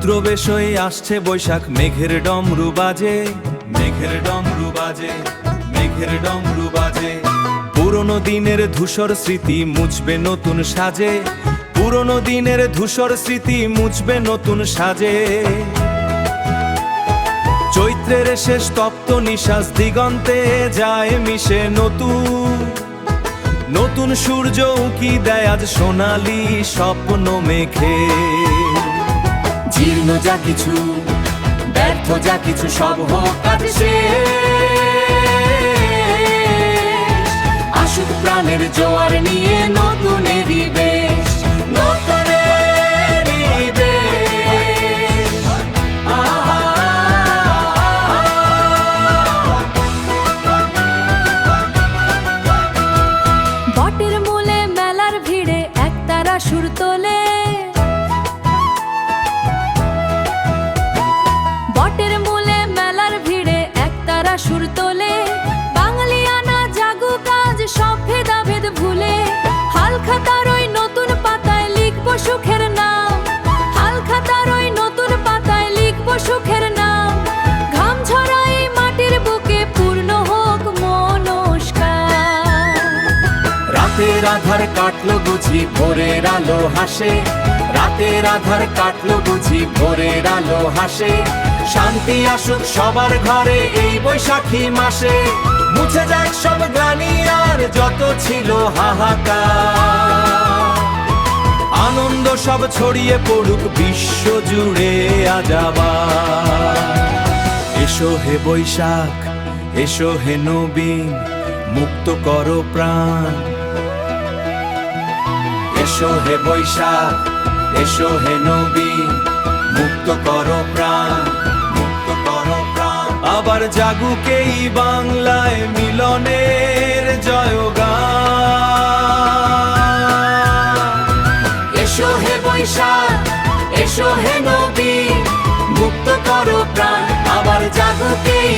চৈত্র বেশ হয়ে আসছে বৈশাখ, মেঘের ডমরু বাজে, মেঘের ডমরু বাজে, মেঘের ডমরু বাজে। পুরনো দিনের ধূসর স্মৃতি মুছবে নতুন সাজে, পুরনো দিনের ধূসর স্মৃতি মুছবে নতুন সাজে। চৈত্রের শেষ তপ্ত নিশ্বাস দিগন্তে যায় মিশে নতুন, নতুন সূর্য উঁকি দেয় আজ সোনালি স্বপ্ন মেঘে। জীর্ণ যা কিছু, ব্যর্থ যা কিছু, সব হোক আজ শেষ। আসুক প্রাণের জোয়ার নিয়ে নতুনেরই বেশ, নতুনেরই বেশ। বটের মূলে মেলার ভিড়ে একতারা সুর তোলে, বটের মূলে মেলার ভিড়ে একতারা সুর তোলে। বাঙালিয়ানা জাগুক আজ সব ভেদাভেদ ভুলে, হালখাতার ওই নতুন পাতায় লিখব সুখের নাম, হালখাতার ওই নতুন পাতায় লিখব সুখের নাম। ঘাম ঝরা এই মাটির বুকে পূর্ণ হোক মনস্কার। রাতের আধার কাটলো বুঝি ভোরের আলো হাসে, রাতের আধার কাটলো বুঝি ভোরের আলো হাসে। শান্তি আসুক সবার ঘরে এই বৈশাখী মাসে, মুছে যাক সব গ্লানি আর যত ছিল হাহাকার। আনন্দ সব ছড়িয়ে পড়ুক বিশ্ব জুড়ে আজ আবার। এসো হে বৈশাখ, এসো হে নবীন, মুক্ত করো প্রাণ। এসো হে বৈশাখ, এসো হে নবীন, মুক্ত করো প্রাণ, মুক্ত করো প্রাণ। আবার জাগুক এই বাংলায় মিলনের জয়গান। এসো হে বৈশাখ, এসো হে নবীন, মুক্ত করো প্রাণ। আবার জাগুক এই